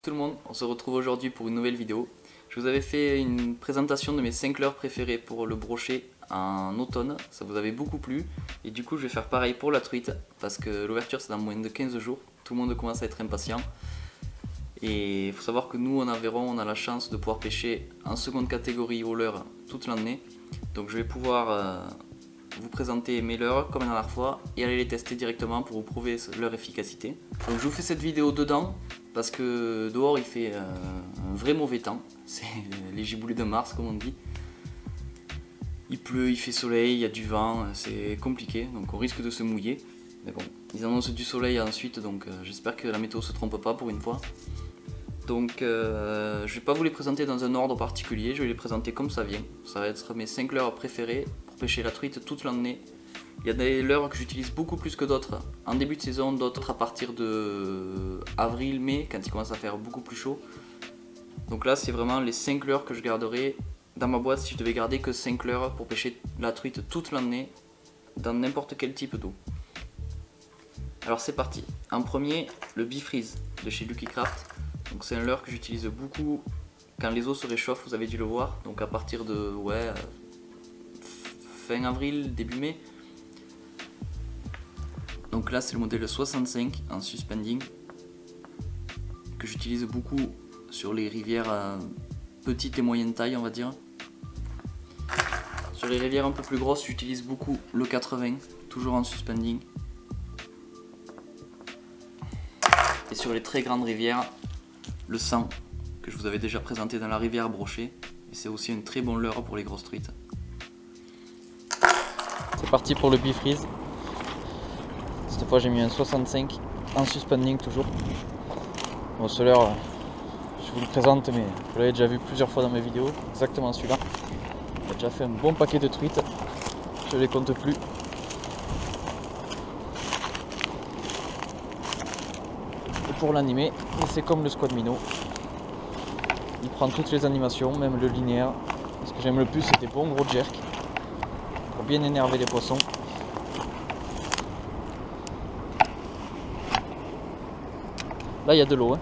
Tout le monde, on se retrouve aujourd'hui pour une nouvelle vidéo. Je vous avais fait une présentation de mes 5 leurres préférées pour le brochet en automne, ça vous avait beaucoup plu et du coup je vais faire pareil pour la truite parce que l'ouverture c'est dans moins de 15 jours, tout le monde commence à être impatient et il faut savoir que nous en Aveyron on a la chance de pouvoir pêcher en seconde catégorie au leurre toute l'année, donc je vais pouvoir vous présenter mes leurres comme la dernière fois et aller les tester directement pour vous prouver leur efficacité. Donc je vous fais cette vidéo dedans parce que dehors il fait un vrai mauvais temps, c'est les giboulées de mars comme on dit. Il pleut, il fait soleil, il y a du vent, c'est compliqué donc on risque de se mouiller. Mais bon, ils annoncent du soleil ensuite donc j'espère que la météo se trompe pas pour une fois. Donc je vais pas vous les présenter dans un ordre particulier, je vais les présenter comme ça vient. Ça va être mes 5 leurres préférées pour pêcher la truite toute l'année. Il y a des leurres que j'utilise beaucoup plus que d'autres en début de saison, d'autres à partir de avril-mai quand il commence à faire beaucoup plus chaud. Donc là c'est vraiment les 5 leurres que je garderai dans ma boîte si je devais garder que 5 leurres pour pêcher la truite toute l'année dans n'importe quel type d'eau. Alors c'est parti. En premier, le Bifreeze de chez Lucky Craft. Donc c'est un leurre que j'utilise beaucoup quand les eaux se réchauffent, vous avez dû le voir. Donc à partir de fin avril, début mai. Donc là c'est le modèle 65 en suspending que j'utilise beaucoup sur les rivières petite et moyenne taille on va dire. Sur les rivières un peu plus grosses j'utilise beaucoup le 80, toujours en suspending. Et sur les très grandes rivières, le 100 que je vous avais déjà présenté dans la rivière Brochet. Et c'est aussi un très bon leurre pour les grosses truites. C'est parti pour le Bifreeze. Cette fois j'ai mis un 65 en suspending toujours. Bon ce leurre, je vous le présente mais vous l'avez déjà vu plusieurs fois dans mes vidéos. Exactement celui-là. Il a déjà fait un bon paquet de truites. Je les compte plus. Et pour l'animer, c'est comme le squad minnow. Il prend toutes les animations, même le linéaire. Ce que j'aime le plus c'est des bons gros jerks pour bien énerver les poissons. Là il y a de l'eau.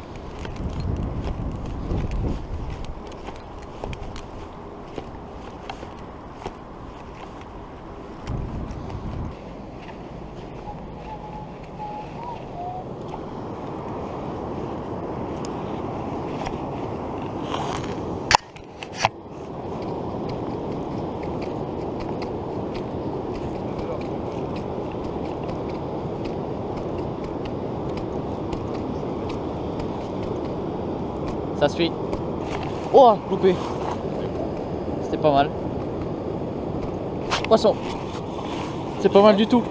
Ça suit. Oh, loupé. C'était pas mal. Poisson. C'est pas mal du tout.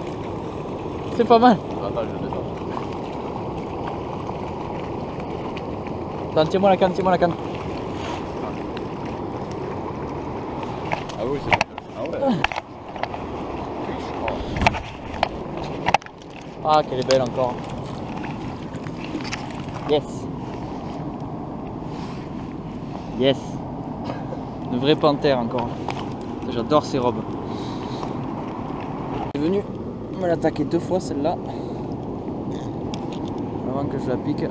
C'est pas mal. Attends, tiens-moi la canne, tiens-moi la canne. Ah oui, c'est ah ouais. Ah, qu'elle est belle encore. Yes. Yes. Une vraie panthère encore. J'adore ces robes. Elle est venue me l'attaquer 2 fois celle-là. Avant que je la pique.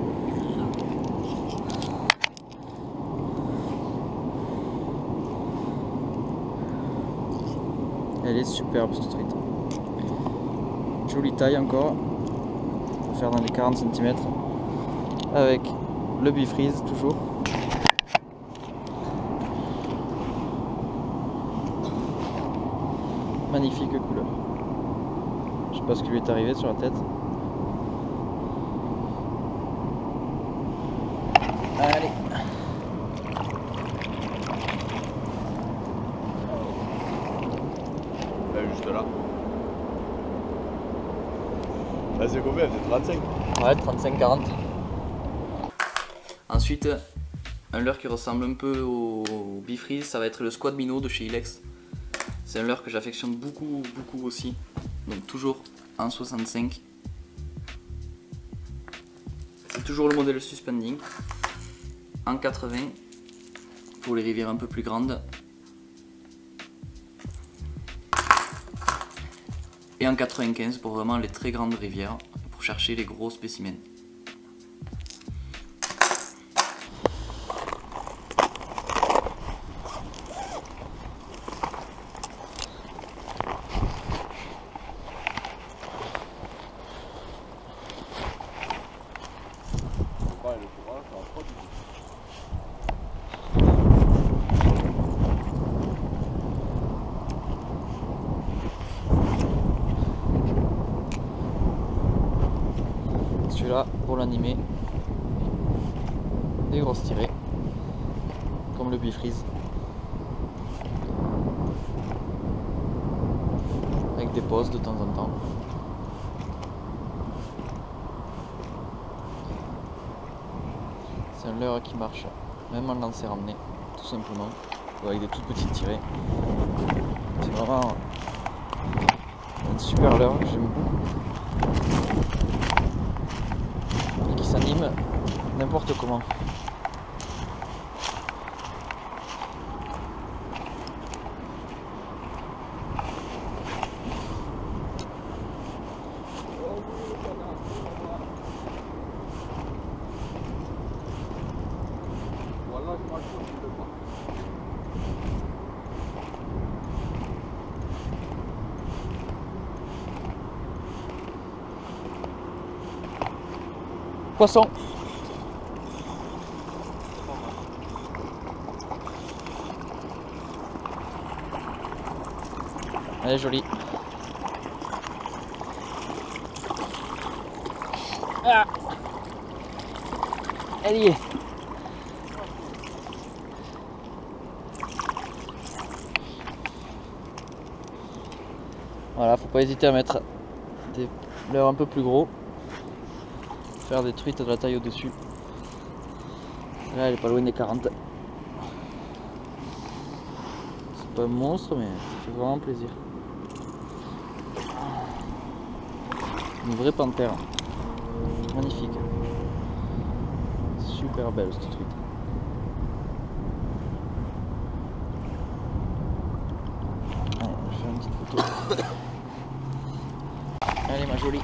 Elle est superbe cette truite. Jolie taille encore. On va faire dans les 40 cm. Avec le Bifreeze toujours. Magnifique couleur. Je sais pas ce qui lui est arrivé sur la tête. Allez. Là, juste là. Là, c'est combien? C'est 35? Ouais, 35-40. Ensuite, un leurre qui ressemble un peu au Bifreeze, ça va être le squad minnow de chez Ilex. C'est un leurre que j'affectionne beaucoup aussi, donc toujours en 65. C'est toujours le modèle suspending, en 80 pour les rivières un peu plus grandes. Et en 95 pour vraiment les très grandes rivières, pour chercher les gros spécimens. celui-là pour l'animer. Des grosses tirées, comme le bifreeze. Avec des pauses de temps en temps. C'est un leurre qui marche, même en lancer ramené, tout simplement, ou avec des toutes petites tirées. C'est vraiment un super leurre, j'aime beaucoup. Et qui s'anime n'importe comment. Poisson. Elle est jolie. Ah, elle y est. Voilà, faut pas hésiter à mettre des leurres un peu plus gros. Faire des truites de la taille au-dessus. Là, elle est pas loin des 40. C'est pas un monstre, mais ça fait vraiment plaisir. Une vraie panthère. Magnifique. Super belle cette truite. Allez, je vais faire une petite photo. Allez, ma jolie.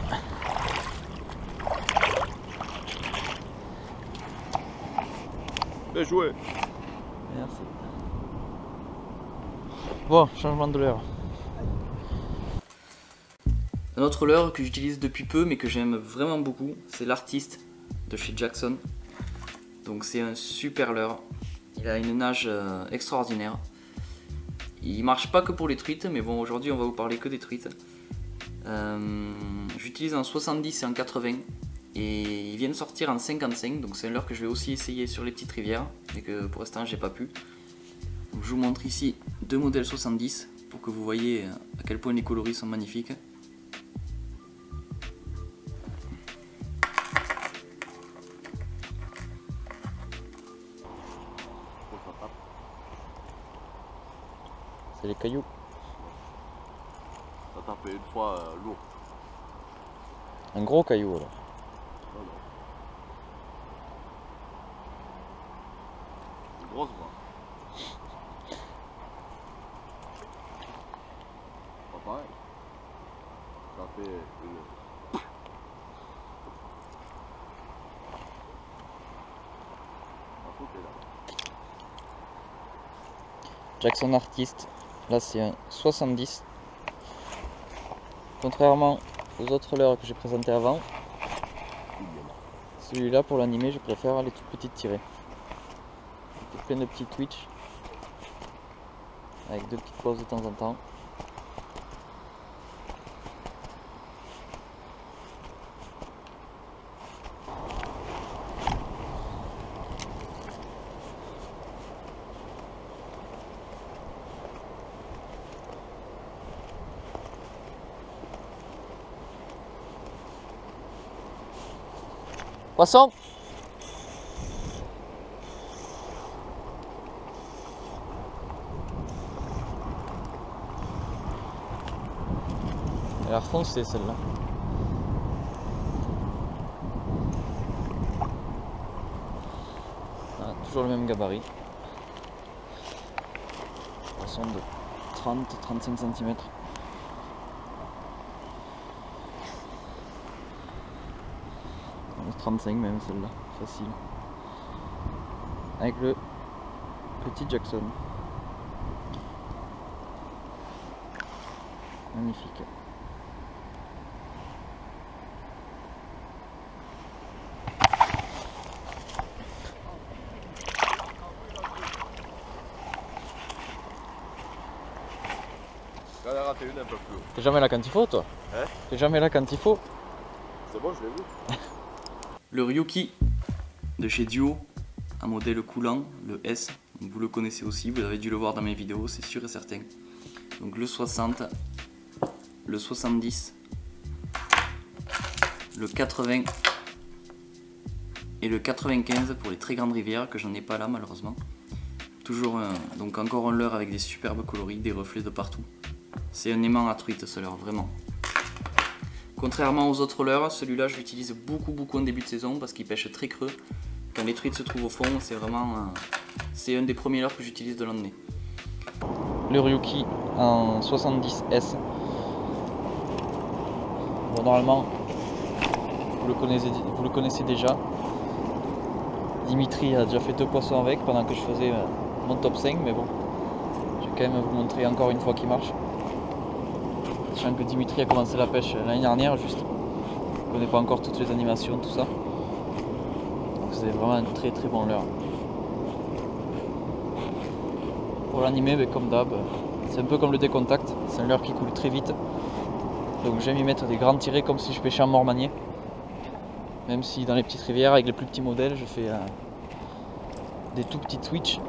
Bien joué. Merci. Bon, changement de leurre. Un autre leurre que j'utilise depuis peu mais que j'aime vraiment beaucoup, c'est l'artiste de chez Jackson. Donc c'est un super leurre. Il a une nage extraordinaire. Il marche pas que pour les truites, mais bon, aujourd'hui on va vous parler que des truites. J'utilise en 70 et en 80. Et ils viennent sortir en 55, donc c'est un leurre que je vais aussi essayer sur les petites rivières, mais que pour l'instant j'ai pas pu. Donc je vous montre ici deux modèles 70 pour que vous voyez à quel point les coloris sont magnifiques. C'est les cailloux. Ça t'a fait une fois lourd. Un gros caillou alors. Non, non. Une grosse bras. Pas pareil. Ça fait une... Jackson Artist, là c'est un 70. Contrairement aux autres leurres que j'ai présentés avant, celui-là pour l'animer je préfère les toutes petites tirées. Il plein de petits twitch avec deux petites pauses de temps en temps. Poisson! Elle a l'air foncée celle-là. Ah, toujours le même gabarit. Poisson de 30-35 cm. 35 même celle-là, facile. Avec le petit Jackson. Magnifique. J'en ai raté une un peu plus haut. T'es jamais là quand il faut toi? Hein? T'es jamais là quand il faut? C'est bon, je l'ai vu. Le Ryuki de chez Duo, un modèle coulant, le S. Donc vous le connaissez aussi, vous avez dû le voir dans mes vidéos, c'est sûr et certain. Donc le 60, le 70, le 80 et le 95 pour les très grandes rivières, que j'en ai pas là malheureusement. Toujours donc encore un leurre avec des superbes coloris, des reflets de partout. C'est un aimant à truite ce leurre, vraiment. Contrairement aux autres leurres, celui-là je l'utilise beaucoup en début de saison parce qu'il pêche très creux. Quand les truites se trouvent au fond, c'est vraiment c'est un des premiers leurres que j'utilise de l'année. Le Ryuki en 70S. Bon, normalement, vous le connaissez déjà. Dimitri a déjà fait 2 poissons avec pendant que je faisais mon top 5, mais bon, je vais quand même vous montrer encore une fois qu'il marche. Sachant que Dimitri a commencé la pêche l'année dernière, juste. Je ne connais pas encore toutes les animations, tout ça. C'est vraiment un très bon leurre. Pour l'animer, comme d'hab, c'est un peu comme le décontact, c'est un leurre qui coule très vite. Donc j'aime y mettre des grands tirés comme si je pêchais en mormanier. Même si dans les petites rivières avec les plus petits modèles je fais des tout petits switches,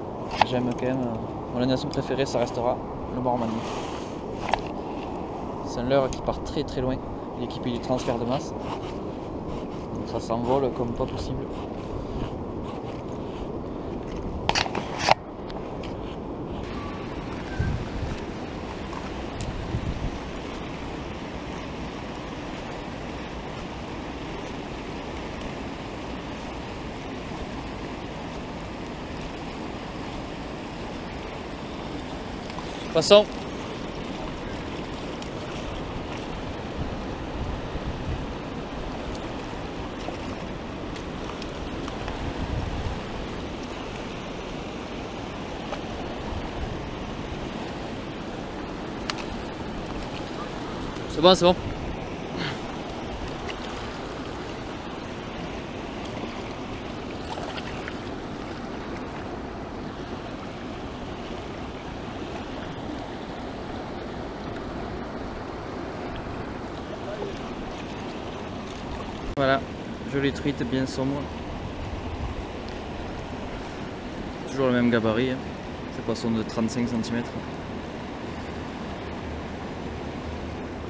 j'aime quand même, mon animation préférée ça restera le mormanier. C'est un leurre qui part très loin, il est équipé du transfert de masse, donc ça s'envole comme pas possible. Passons. C'est bon, c'est bon. Voilà, jolie truite bien sombre. Toujours le même gabarit, hein. C'est poisson de 35 cm.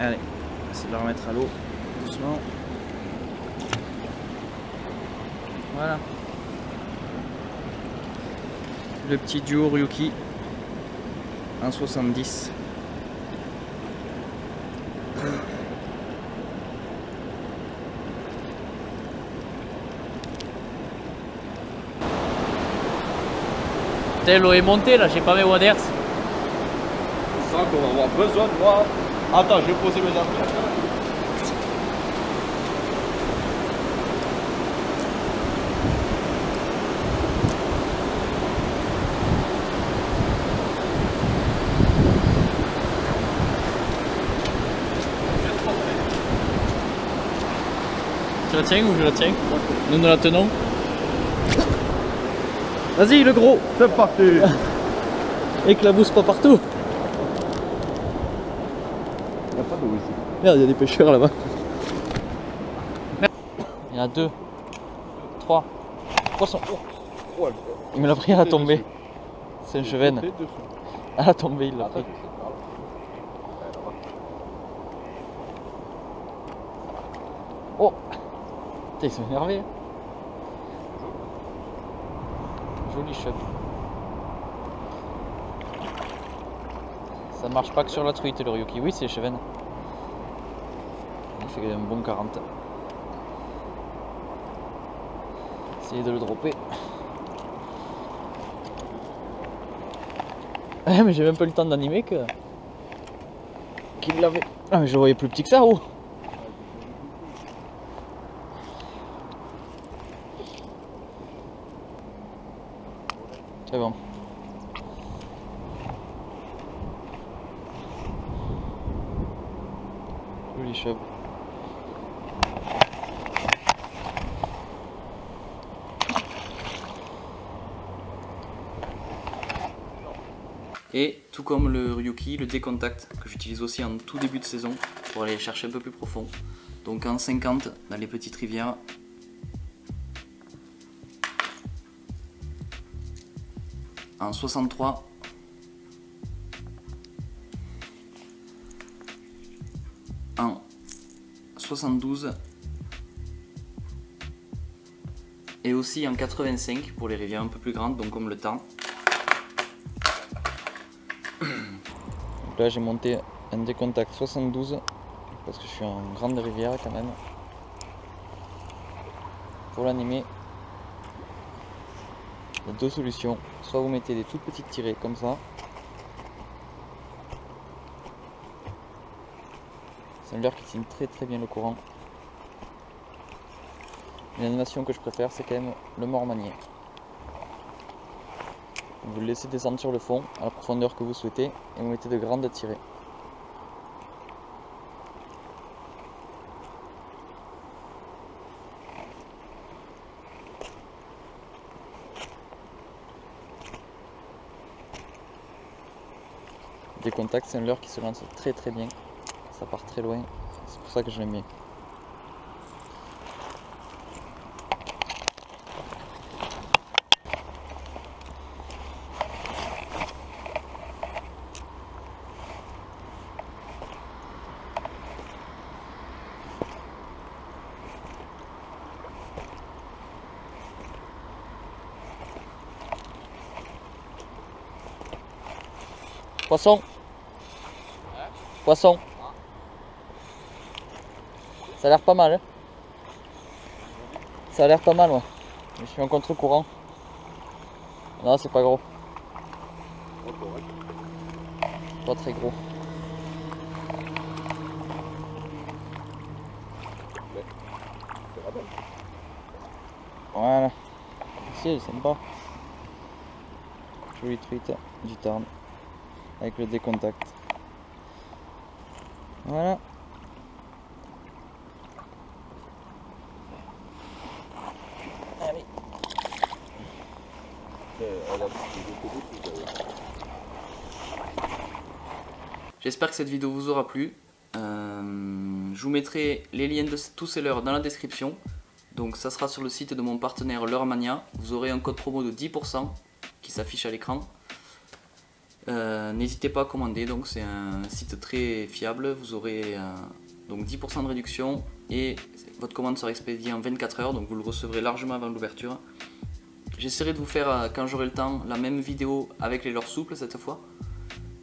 Allez, on va essayer de la remettre à l'eau doucement. Voilà. Le petit duo Ryuki en 70. Putain, l'eau est montée là, j'ai pas mes waders. Je sens qu'on va avoir besoin de moi. Attends, je vais poser mes affaires. Tu la tiens ou je la tiens? Nous la tenons. Vas-y le gros. C'est parti. Éclabousse pas partout. Il n'y a pas d'eau ici. Merde, il y a des pêcheurs là-bas. Il y en a 2, 3 poissons. Oh, Il me l'a pris à la tombée. C'est un chevenne. À la tombée, il l'a pris. Oh! Putain, ils sont énervés. Joli cheveu. Ça marche pas que sur la truite le Ryuki. Oui, c'est les chevennes. Il fait un bon 40. Essayez de le dropper. Ah, mais j'ai même pas eu le temps d'animer que qu'il l'avait. Ah mais je le voyais plus petit que ça, oh. C'est bon. Joli cheveu. Et tout comme le Ryuki, le décontact que j'utilise aussi en tout début de saison pour aller chercher un peu plus profond. Donc en 50 dans les petites rivières en 63, en 72 et aussi en 85 pour les rivières un peu plus grandes, donc comme le Tarn. Donc là j'ai monté un décontact 72 parce que je suis en grande rivière quand même. Pour l'animer, il y a deux solutions. Soit vous mettez des toutes petites tirées comme ça. C'est un leurre qui tient très bien le courant. L'animation que je préfère, c'est quand même le mort manié. Vous le laissez descendre sur le fond à la profondeur que vous souhaitez et vous mettez de grandes tirées. Des contacts, c'est un leurre qui se lance très bien. Ça part très loin, c'est pour ça que je l'aime bien. Poisson. Poisson. Ça a l'air pas mal. Hein, ça a l'air pas mal, ouais. Je suis en contre-courant. Non, c'est pas gros. Pas très gros. Voilà. Si, elle est sympa. Jolie truite du Tarn. Avec le décontact. Voilà. Allez. J'espère que cette vidéo vous aura plu. Je vous mettrai les liens de tous ces leurres dans la description. Donc ça sera sur le site de mon partenaire Leurrmania. Vous aurez un code promo de 10% qui s'affiche à l'écran. N'hésitez pas à commander, donc c'est un site très fiable. Vous aurez donc 10% de réduction et votre commande sera expédiée en 24 heures, donc vous le recevrez largement avant l'ouverture. J'essaierai de vous faire, quand j'aurai le temps, la même vidéo avec les leurres souples cette fois,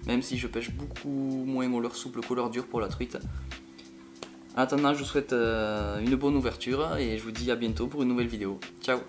même si je pêche beaucoup moins aux leurres souples qu'aux leurres dures pour la truite. En attendant, je vous souhaite une bonne ouverture et je vous dis à bientôt pour une nouvelle vidéo. Ciao!